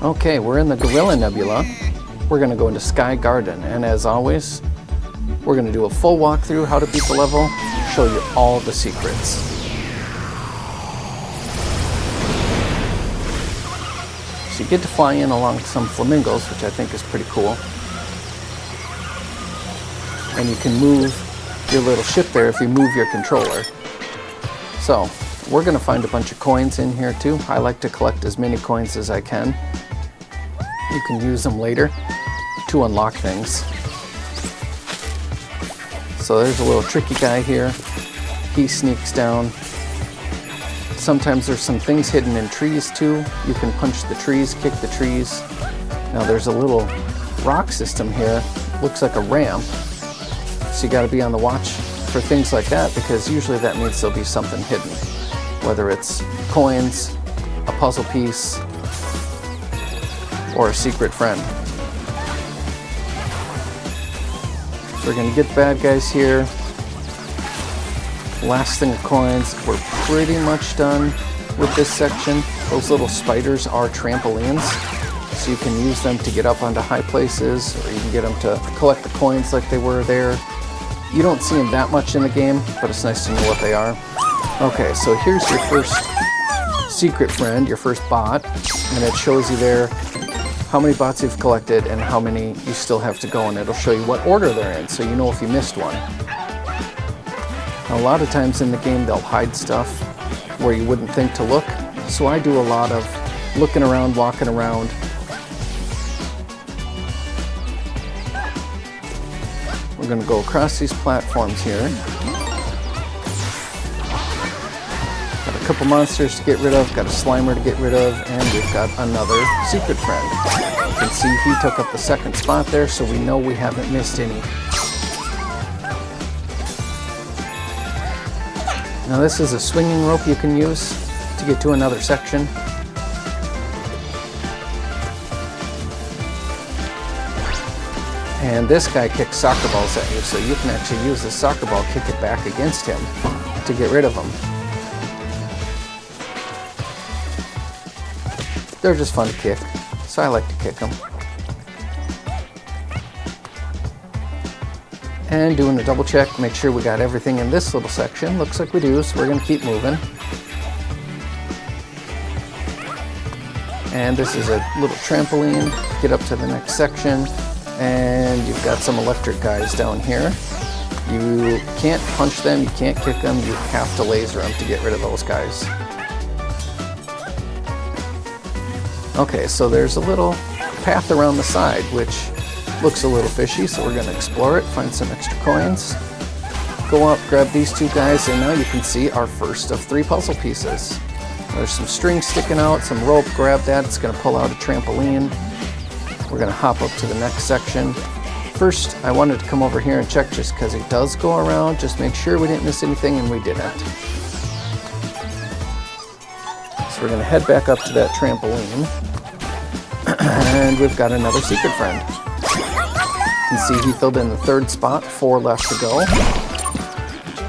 Okay, we're in the Gorilla Nebula. We're going to go into Sky Garden, and as always, we're going to do a full walkthrough how to beat the level, show you all the secrets. So you get to fly in along some flamingos, which I think is pretty cool. And you can move your little ship there if you move your controller. So, we're going to find a bunch of coins in here too. I like to collect as many coins as I can. You can use them later to unlock things. So there's a little tricky guy here. He sneaks down. Sometimes there's some things hidden in trees too. You can punch the trees, kick the trees. Now there's a little rock system here. Looks like a ramp. So you got to be on the watch for things like that, because usually that means there'll be something hidden. Whether it's coins, a puzzle piece, or a secret friend. So we're going to get the bad guys here. Last thing of coins. We're pretty much done with this section. Those little spiders are trampolines, so you can use them to get up onto high places, or you can get them to collect the coins like they were there. You don't see them that much in the game, but it's nice to know what they are. Okay, so here's your first secret friend, your first bot, and it shows you there how many bots you've collected and how many you still have to go, and it'll show you what order they're in, so you know if you missed one. Now, a lot of times in the game they'll hide stuff where you wouldn't think to look, so I do a lot of looking around, walking around. We're going to go across these platforms here. Got a couple monsters to get rid of, got a Slimer to get rid of, and we've got another secret friend. You can see he took up the second spot there, so we know we haven't missed any. Now this is a swinging rope you can use to get to another section. And this guy kicks soccer balls at you, so you can actually use the soccer ball, kick it back against him to get rid of him. They're just fun to kick, so I like to kick them. And doing a double check, make sure we got everything in this little section. Looks like we do, so we're going to keep moving. And this is a little trampoline. Get up to the next section. And you've got some electric guys down here. You can't punch them, you can't kick them, you have to laser them to get rid of those guys. Okay, so there's a little path around the side, which looks a little fishy, so we're going to explore it, find some extra coins. Go up, grab these two guys, and now you can see our first of 3 puzzle pieces. There's some string sticking out, some rope, grab that, it's going to pull out a trampoline. We're going to hop up to the next section. First, I wanted to come over here and check just because it does go around, just make sure we didn't miss anything, and we didn't. So we're going to head back up to that trampoline, and we've got another secret friend. You can see he filled in the 3rd spot, 4 left to go.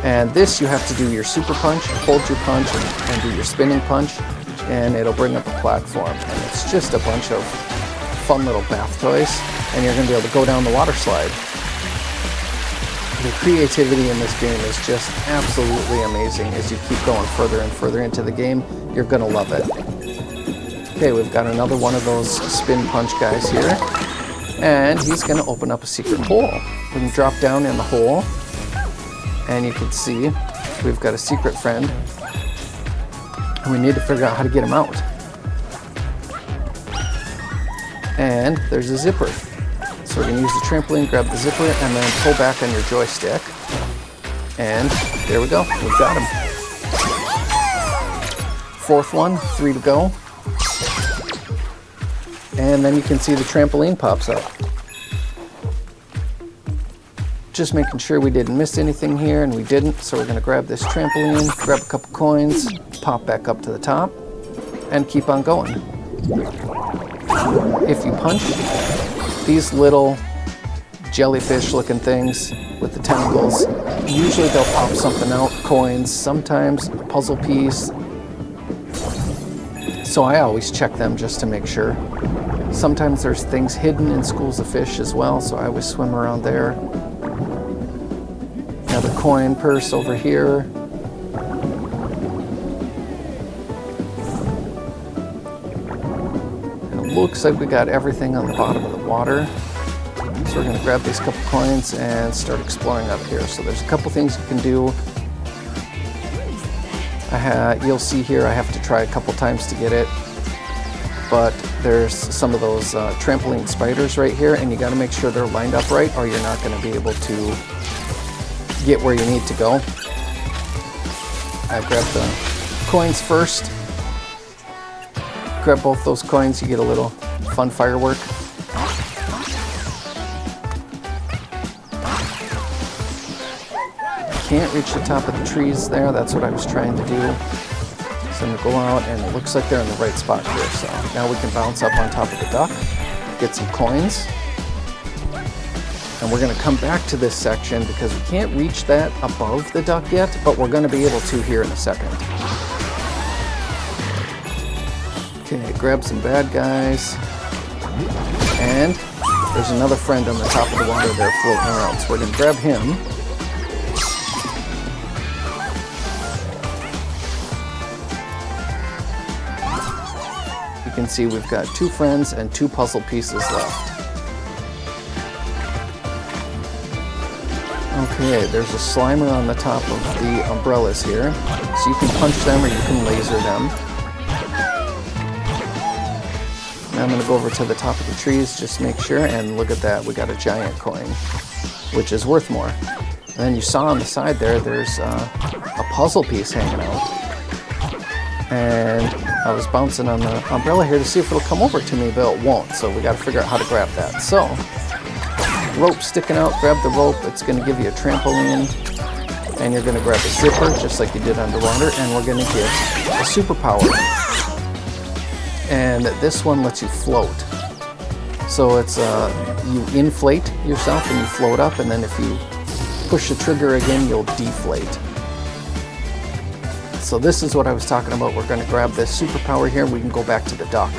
And this you have to do your super punch, hold your punch, and do your spinning punch, and it'll bring up a platform. And it's just a bunch of fun little bath toys, and you're going to be able to go down the water slide. The creativity in this game is just absolutely amazing. As you keep going further and further into the game, you're going to love it. Okay, we've got another one of those spin punch guys here, and he's going to open up a secret hole. We can drop down in the hole, and you can see we've got a secret friend, and we need to figure out how to get him out. And there's a zipper. So we're going to use the trampoline, grab the zipper, and then pull back on your joystick. And there we go, we've got him. 4th one, 3 to go. And then you can see the trampoline pops up. Just making sure we didn't miss anything here, and we didn't. So we're going to grab this trampoline, grab a couple coins, pop back up to the top, and keep on going. If you punch these little jellyfish looking things with the tentacles, usually they'll pop something out, coins, sometimes a puzzle piece. So I always check them just to make sure. Sometimes there's things hidden in schools of fish as well, so I always swim around there. Another coin purse over here. And it looks like we got everything on the bottom of the water. So we're going to grab these couple coins and start exploring up here. So there's a couple things you can do. You'll see here I have to try a couple times to get it. But there's some of those trampoline spiders right here, and you got to make sure they're lined up right or you're not going to be able to get where you need to go. I grab the coins first. Grab both those coins, you get a little fun firework. Can't reach the top of the trees there. That's what I was trying to do. So I'm going to go out, and it looks like they're in the right spot here. So now we can bounce up on top of the duck, get some coins. And we're going to come back to this section because we can't reach that above the duck yet, but we're going to be able to here in a second. Okay, grab some bad guys. And there's another friend on the top of the water there floating around. So we're going to grab him. You can see we've got 2 friends and 2 puzzle pieces left. Okay, there's a Slimer on the top of the umbrellas here. So you can punch them or you can laser them. Now I'm going to go over to the top of the trees, just make sure, and look at that, we got a giant coin, which is worth more. And then you saw on the side there, there's a puzzle piece hanging out. And I was bouncing on the umbrella here to see if it'll come over to me, but it won't. So we got to figure out how to grab that. So, rope sticking out, grab the rope. It's going to give you a trampoline. And you're going to grab a zipper, just like you did underwater. And we're going to get a superpower. And this one lets you float. So it's you inflate yourself and you float up. And then if you push the trigger again, you'll deflate. So this is what I was talking about. We're going to grab this superpower here and we can go back to the duck.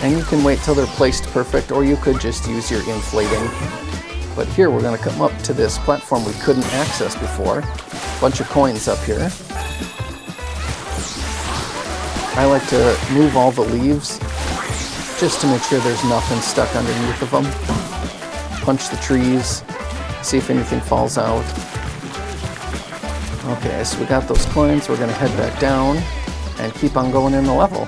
And you can wait till they're placed perfect, or you could just use your inflating. But here we're going to come up to this platform we couldn't access before. Bunch of coins up here. I like to move all the leaves just to make sure there's nothing stuck underneath of them. Punch the trees, see if anything falls out. Okay, so we got those coins. We're going to head back down and keep on going in the level.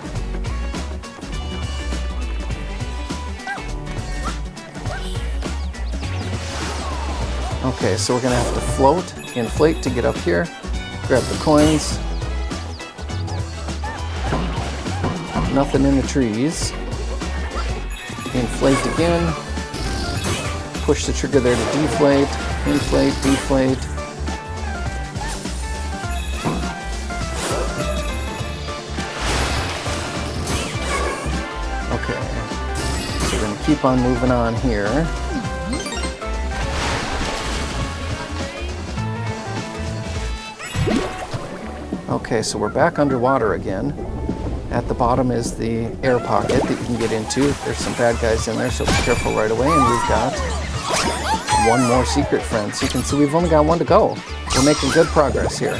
Okay, so we're going to have to float, inflate to get up here, grab the coins. Nothing in the trees. Inflate again. Push the trigger there to deflate. Inflate, deflate. Okay, so we're going to keep on moving on here. Okay, so we're back underwater again. At the bottom is the air pocket that you can get into. There's some bad guys in there, so be careful right away. And we've got one more secret friend. So you can see we've only got one to go. We're making good progress here.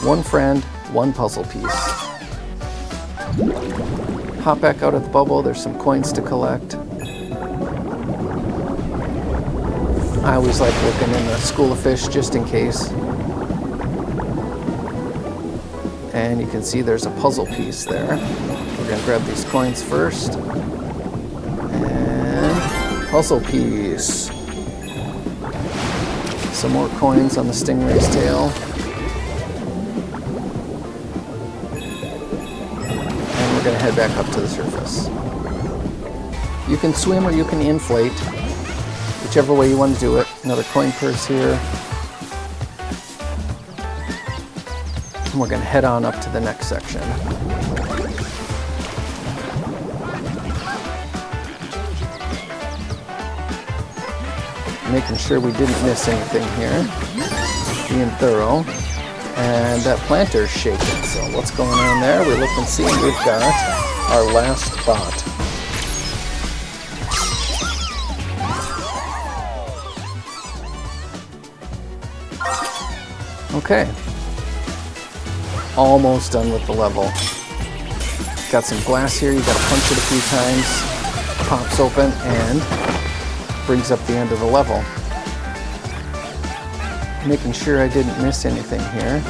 One friend, one puzzle piece. Hop back out of the bubble. There's some coins to collect. I always like looking in the school of fish just in case. And you can see there's a puzzle piece there. We're going to grab these coins first. And puzzle piece. Some more coins on the stingray's tail. And we're going to head back up to the surface. You can swim or you can inflate. Whichever way you want to do it. Another coin purse here. And we're going to head on up to the next section. making sure we didn't miss anything here. Being thorough. And that planter's shaking, so what's going on there? We look and see, and we've got our last bot. Okay. Almost done with the level. Got some glass here, you gotta punch it a few times. Pops open and brings up the end of the level. Making sure I didn't miss anything here.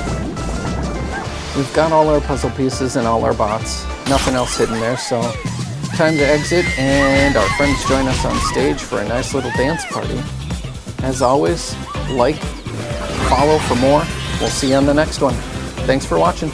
We've got all our puzzle pieces and all our bots. Nothing else hidden there, so time to exit and our friends join us on stage for a nice little dance party. As always, like, follow for more. We'll see you on the next one. Thanks for watching.